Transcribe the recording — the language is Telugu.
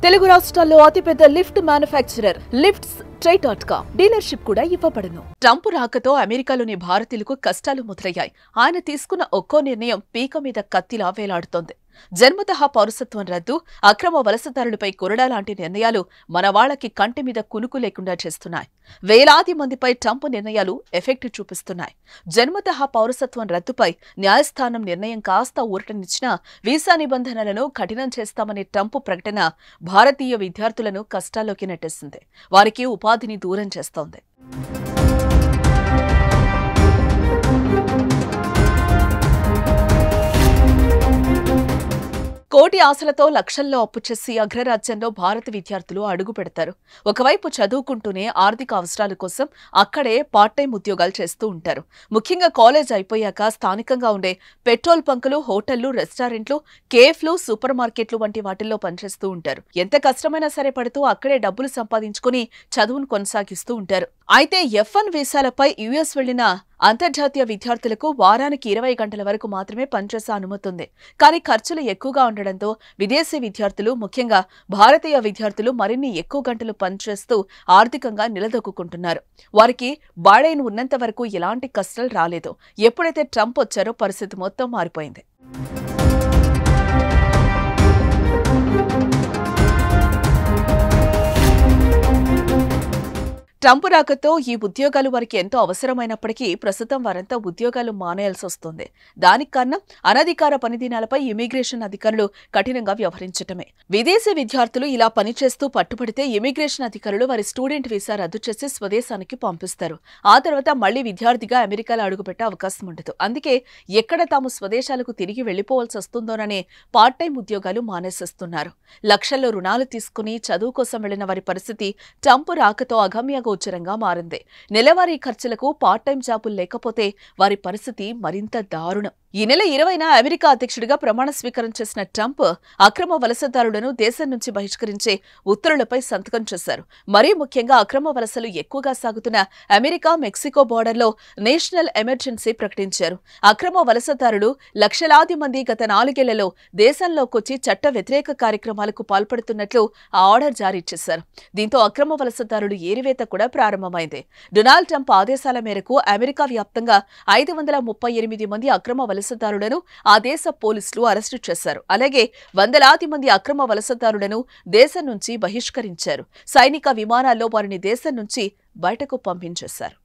తెలుగు రాష్ట్రాల్లో అతిపెద్ద లిఫ్ట్ మ్యానుఫ్యాక్చరర్ లిఫ్ట్స్ ట్రై.com డీలర్షిప్ కూడా ఇవ్వబడును. ట్రంప్ రాకతో అమెరికాలోని భారతీయులకు కష్టాలు మొదలయ్యాయి. ఆయన తీసుకున్న ఒక్కో నిర్ణయం పీక మీద కత్తిలా వేలాడుతోంది. జన్మతః పౌరసత్వం రద్దు, అక్రమ వలసదారులపై కొరడా లాంటి నిర్ణయాలు మన వాళ్లకి కంటి మీద కునుకు లేకుండా చేస్తున్నాయి. వేలాది మందిపై ట్రంప్ నిర్ణయాలు ఎఫెక్ట్ చూపిస్తున్నాయి. జన్మతః పౌరసత్వం రద్దుపై న్యాయస్థానం నిర్ణయం కాస్త ఊరటనిచ్చినా వీసా నిబంధనలను కఠినం చేస్తామనే ట్రంప్ ప్రకటన భారతీయ విద్యార్థులను కష్టాల్లోకి నెట్టేసింది. వారికి ఉపాధిని దూరం చేస్తోంది. కోటి ఆశలతో లక్షల్లో అప్పు చేసి అగ్రరాజ్యంలో భారత విద్యార్థులు అడుగు పెడతారు. ఒకవైపు చదువుకుంటూనే ఆర్థిక అవసరాల కోసం అక్కడే పార్ట్ టైం ఉద్యోగాలు చేస్తూ ఉంటారు. ముఖ్యంగా కాలేజ్ అయిపోయాక స్థానికంగా ఉండే పెట్రోల్ బంకులు, హోటళ్లు, రెస్టారెంట్లు, కేఫ్లు, సూపర్ మార్కెట్లు వంటి వాటిల్లో పనిచేస్తూ ఉంటారు. ఎంత కష్టమైనా సరే పడుతూ అక్కడే డబ్బులు సంపాదించుకుని చదువును కొనసాగిస్తూ ఉంటారు. అయితే F1 వీసాలపై యుఎస్ వెళ్లిన అంతర్జాతీయ విద్యార్థులకు వారానికి 20 గంటల వరకు మాత్రమే పనిచేసే అనుమతి ఉంది. కానీ ఖర్చులు ఎక్కువగా ఉండడంతో విదేశీ విద్యార్థులు, ముఖ్యంగా భారతీయ విద్యార్థులు మరిన్ని ఎక్కువ గంటలు పనిచేస్తూ ఆర్థికంగా నిలదొక్కుంటున్నారు. వారికి బైడెన్ ఉన్నంత వరకు ఎలాంటి కష్టాలు రాలేదు. ఎప్పుడైతే ట్రంప్ వచ్చారో పరిస్థితి మొత్తం మారిపోయింది. ట్రంప్ రాకతో ఈ ఉద్యోగాలు వారికి ఎంతో అవసరమైనప్పటికీ ప్రస్తుతం వారంతా ఉద్యోగాలు మానేయాల్సి వస్తుంది. దానికి కారణం అనధికార పనిదినాలపై ఇమిగ్రేషన్ అధికారులు కఠినంగా వ్యవహరించటమే. విదేశీ విద్యార్థులు ఇలా పనిచేస్తూ పట్టుబడితే ఇమిగ్రేషన్ అధికారులు వారి స్టూడెంట్ వీసా రద్దు చేసి స్వదేశానికి పంపిస్తారు. ఆ తర్వాత మళ్లీ విద్యార్థిగా అమెరికాలో అడుగుపెట్టే అవకాశం ఉండదు. అందుకే ఎక్కడ తాము స్వదేశాలకు తిరిగి వెళ్లిపోవాల్సి వస్తుందోననే పార్ట్ టైం ఉద్యోగాలు మానేసేస్తున్నారు. లక్షల్లో రుణాలు తీసుకుని చదువు కోసం వెళ్లిన వారి పరిస్థితి ట్రంప్ రాకతో అగమ్య గోచరంగా మారింది. నెలవారీ ఖర్చులకు పార్ట్ టైం జాబులు లేకపోతే వారి పరిస్థితి మరింత దారుణం. ఈ నెల 20న అమెరికా అధ్యక్షుడిగా ప్రమాణ స్వీకారం చేసిన ట్రంప్ అక్రమ వలసదారులను దేశం నుంచి బహిష్కరించే ఉత్తర్వులపై సంతకం చేశారు. మరీ ముఖ్యంగా అక్రమ వలసలు ఎక్కువగా సాగుతున్న అమెరికా మెక్సికో బోర్డర్లో నేషనల్ ఎమర్జెన్సీ ప్రకటించారు. అక్రమ వలసదారులు లక్షలాది మంది గత 4 ఏళ్లలో దేశంలోకొచ్చి చట్ట వ్యతిరేక కార్యక్రమాలకు పాల్పడుతున్నట్లు ఆ ఆర్డర్ జారీ చేశారు. దీంతో అక్రమ వలసదారులు ఏరివేత కూడా ప్రారంభమైంది. డొనాల్డ్ ట్రంప్ ఆదేశాల మేరకు అమెరికా వ్యాప్తంగా 538 మంది అక్రమ వలసదారులను ఆ దేశ పోలీసులు అరెస్టు చేశారు. అలాగే వందలాది మంది అక్రమ వలసదారులను దేశం నుంచి బహిష్కరించారు. సైనిక విమానాల్లో వారిని దేశం నుంచి బయటకు పంపించేశారు.